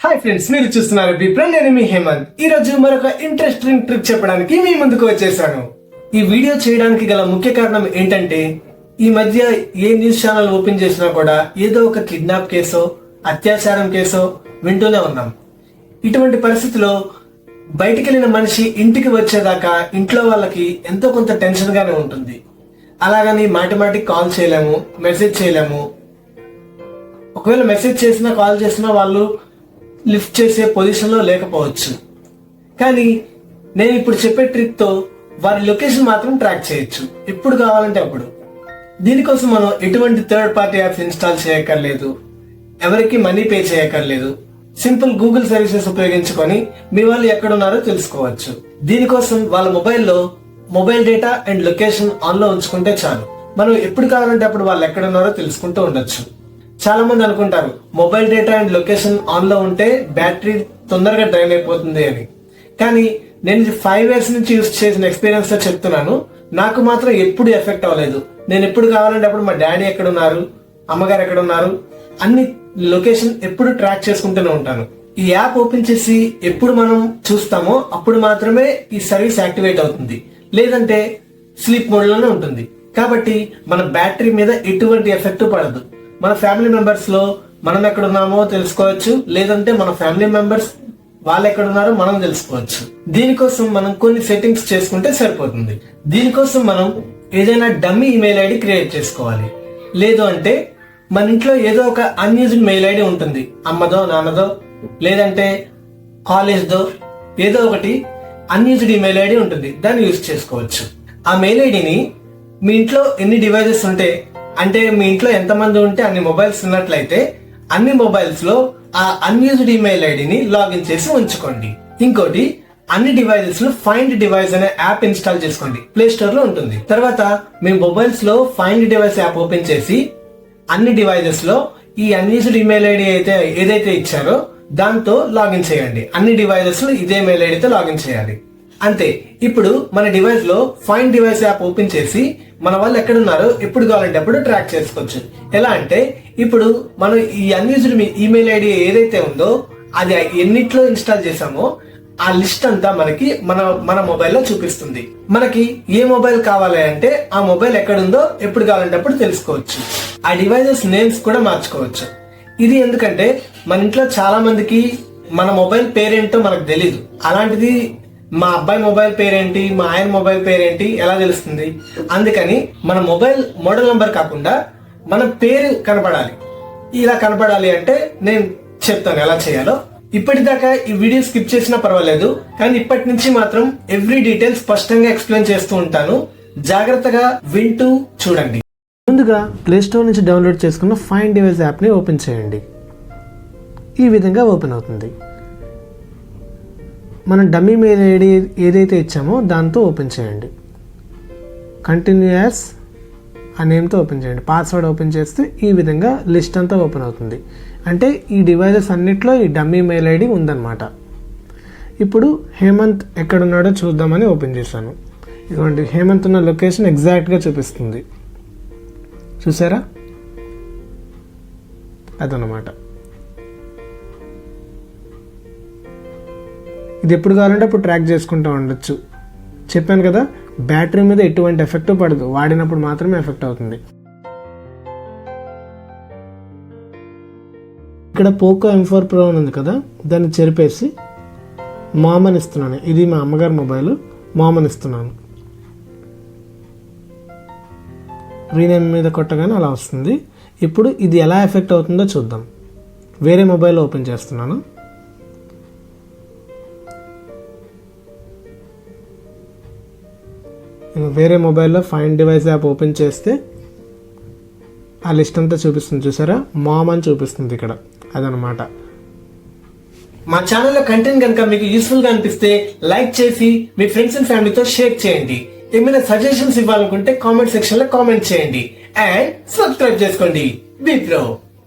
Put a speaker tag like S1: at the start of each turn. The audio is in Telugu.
S1: హాయ్ ఫ్రెండ్స్, మీరు చూస్తున్నారు నేను మీ హేమంత్. ఈ రోజు మరొక ఇంట్రెస్టింగ్ ట్రిక్ చెప్పడానికి మీ ముందుకు వచ్చేసాను. ఈ వీడియో చేయడానికి గల ముఖ్య కారణం ఏంటంటే, ఈ మధ్య ఏ న్యూస్ ఛానల్ ఓపెన్ చేసినా కూడా ఏదో ఒక కిడ్నాప్ కేసో అత్యాచారం కేసో వింటూనే ఉన్నాం. ఇటువంటి పరిస్థితిలో బయటికి వెళ్ళిన మనిషి ఇంటికి వచ్చేదాకా ఇంట్లో వాళ్ళకి ఎంతో కొంత టెన్షన్ గానే ఉంటుంది. అలాగని మాటిమాటికి కాల్ చేయలేము, మెసేజ్ చేయలేము. ఒకవేళ మెసేజ్ చేసినా కాల్ చేసినా వాళ్ళు లిఫ్ట్ చేసే పొజిషన్లో లేకపోవచ్చు. కానీ నేను ఇప్పుడు చెప్పే ట్రిక్ తో వారి లొకేషన్ మాత్రం ట్రాక్ చేయొచ్చు, ఎప్పుడు కావాలంటే అప్పుడు. దీనికోసం మనం ఎటువంటి థర్డ్ పార్టీ యాప్స్ ఇన్స్టాల్ చేయక్కర్లేదు, ఎవరికి మనీ పే చేయక్కర్లేదు. సింపుల్ గూగుల్ సర్వీసెస్ ఉపయోగించుకొని మీ వాళ్ళు ఎక్కడున్నారో తెలుసుకోవచ్చు. దీనికోసం వాళ్ళ మొబైల్లో mobile data and location on లో ఉంచుకుంటే చాలు. మనం ఎప్పుడు కావాలంటే అప్పుడు వాళ్ళు ఎక్కడున్నారో తెలుసుకుంటూ ఉండొచ్చు. చాలా మంది అనుకుంటారు mobile data and location on లో ఉంటే బ్యాటరీ తొందరగా డ్రైన్ అయిపోతుంది అని. కానీ నేను 5 years నుంచి యూజ్ చేసిన ఎక్స్పీరియన్స్ తో చెప్తున్నాను, నాకు మాత్రం ఎప్పుడు ఎఫెక్ట్ అవ్వలేదు. నేను ఎప్పుడు కావాలంటే అప్పుడు మా డాడీ ఎక్కడున్నారు, అమ్మగారు ఎక్కడున్నారు అన్ని లొకేషన్ ఎప్పుడు ట్రాక్ చేసుకుంటూనే ఉంటాను. ఈ యాప్ ఓపెన్ చేసి ఎప్పుడు మనం చూస్తామో అప్పుడు మాత్రమే ఈ సర్వీస్ యాక్టివేట్ అవుతుంది, లేదంటే స్లీప్ మోడ్ లోనే ఉంటుంది. కాబట్టి మన బ్యాటరీ మీద ఎటువంటి ఎఫెక్ట్ పడదు. మన ఫ్యామిలీ మెంబర్స్ లో మనం ఎక్కడున్నామో తెలుసుకోవచ్చు, లేదంటే మన ఫ్యామిలీ మెంబర్స్ వాళ్ళు ఎక్కడున్నారో మనం తెలుసుకోవచ్చు. దీనికోసం మనం కొన్ని సెట్టింగ్స్ చేసుకుంటే సరిపోతుంది. దీనికోసం మనం ఏదైనా డమ్మీ ఈమెయిల్ ఐడి క్రియేట్ చేసుకోవాలి. లేదు అంటే మన ఇంట్లో ఏదో ఒక అన్యూజ్డ్ మెయిల్ ఐడి ఉంటుంది, అమ్మదో నాన్నదో లేదంటే కాలేజ్దో ఏదో ఒకటి అన్యూజ్డ్ ఈమెయిల్ ఐడి ఉంటుంది, దాన్ని యూజ్ చేసుకోవచ్చు. ఆ మెయిల్ ఐడిని మీ ఇంట్లో ఎన్ని డివైజెస్ ఉంటే, అంటే మీ ఇంట్లో ఎంతమంది ఉంటే అన్ని మొబైల్స్ ఉన్నట్లయితే అన్ని మొబైల్స్ లో ఆ అన్యూజ్డ్ ఈమెయిల్ ఐడిని లాగిన్ చేసి ఉంచుకోండి. ఇంకోటి, అన్ని డివైజెస్ లో ఫైండ్ డివైస్ అనే యాప్ ఇన్స్టాల్ చేసుకోండి, ప్లే స్టోర్ లో ఉంటుంది. తర్వాత మీ మొబైల్స్ లో ఫైండ్ డివైస్ యాప్ ఓపెన్ చేసి అన్ని డివైజెస్ లో ఈ అన్యూజ్డ్ ఈమెయిల్ ఐడి అయితే ఏదైతే ఇచ్చారో దాంతో లాగిన్ చేయండి. అన్ని డివైజెస్ లో ఇదే మెయిల్ ఐడితో లాగిన్ చేయాలి. అంతే. ఇప్పుడు మన డివైస్ లో ఫైండ్ డివైస్ యాప్ ఓపెన్ చేసి మన వాళ్ళు ఎక్కడున్నారో ఎప్పుడు కావాలంటే అప్పుడు ట్రాక్ చేసుకోవచ్చు. ఎలా అంటే, ఇప్పుడు మనం ఈ అన్యూజ్డ్ ఈమెయిల్ ఐడి ఏదైతే ఉందో అది ఎన్నిట్లో ఇన్స్టాల్ చేసామో ఆ లిస్ట్ అంతా మనకి మన మొబైల్లో చూపిస్తుంది. మనకి ఏ మొబైల్ కావాలి అంటే ఆ మొబైల్ ఎక్కడుందో ఎప్పుడు కావాలంటే అప్పుడు తెలుసుకోవచ్చు. ఆ డివైజెస్ నేమ్స్ కూడా మార్చుకోవచ్చు. ఇది ఎందుకంటే మన ఇంట్లో చాలా మందికి మన మొబైల్ పేరేంటో మనకు తెలీదు. అలాంటిది మా అబ్బాయి మొబైల్ పేరేంటి, మా ఆయన మొబైల్ పేరేంటి ఎలా తెలుస్తుంది? అందుకని మన మొబైల్ మోడల్ నంబర్ కాకుండా మన పేరు కనపడాలి. ఇలా కనపడాలి అంటే నేను చెప్తాను ఎలా చేయాలో. ఇప్పటిదాకా ఈ వీడియో స్కిప్ చేసినా పర్వాలేదు, కానీ ఇప్పటి నుంచి మాత్రం ఎవ్రీ డీటెయిల్ స్పష్టంగా ఎక్స్ప్లెయిన్ చేస్తూ ఉంటాను. జాగ్రత్తగా వింటూ చూడండి. ముందుగా ప్లే స్టోర్ నుంచి డౌన్లోడ్ చేసుకున్న ఫైండ్ డివైస్ యాప్ని ఓపెన్ చేయండి. ఈ విధంగా ఓపెన్ అవుతుంది. మనం డమ్మీ మెయిల్ ఐడి ఏదైతే ఇచ్చామో దాంతో ఓపెన్ చేయండి. కంటిన్యూ యాజ్ ఆ నేమ్తో ఓపెన్ చేయండి. పాస్వర్డ్ ఓపెన్ చేస్తే ఈ విధంగా లిస్ట్ అంతా ఓపెన్ అవుతుంది. అంటే ఈ డివైజెస్ అన్నిట్లో ఈ డమ్మీ మెయిల్ ఐడి ఉందన్నమాట. ఇప్పుడు హేమంత్ ఎక్కడున్నాడో చూద్దామని ఓపెన్ చేశాను. ఇదిగోండి, హేమంత్ ఉన్న లొకేషన్ ఎగ్జాక్ట్గా చూపిస్తుంది. చూసారా? అదనమాట. ఇది ఎప్పుడు కావాలంటే అప్పుడు ట్రాక్ చేసుకుంటూ ఉండొచ్చు. చెప్పాను కదా, బ్యాటరీ మీద ఎటువంటి ఎఫెక్ట్ పడదు, వాడినప్పుడు మాత్రమే ఎఫెక్ట్ అవుతుంది. ఇక్కడ పోకో M4 Pro ఉంది కదా, దాన్ని చెరిపేసి మామ్ అని ఇస్తున్నాను. ఇది మా అమ్మగారి మొబైల్, మామ్ అని ఇస్తున్నాను. రీనేమ్ మీద కొట్టగానే అలా వస్తుంది. ఇప్పుడు ఇది ఎలా ఎఫెక్ట్ అవుతుందో చూద్దాం. వేరే మొబైల్ ఓపెన్ చేస్తున్నాను. వేరే మొబైల్లో ఫైండ్ డివైస్ యాప్ ఓపెన్ చేస్తే ఆ లిస్ట్ అంతా చూపిస్తుంది. చూసారా? మామ్ అని చూపిస్తుంది ఇక్కడ. అదనమాట. మా ఛానల్లో కంటెంట్ కనుక మీకు యూస్ఫుల్ గా అనిపిస్తే లైక్ చేసి మీ ఫ్రెండ్స్ అండ్ ఫ్యామిలీతో షేర్ చేయండి. ఏమైనా సజెషన్స్ ఇవ్వాలనుకుంటే కామెంట్ సెక్షన్ లో కామెంట్ చేయండి. అండ్ సబ్స్క్రైబ్ చేసుకోండి. Be pro.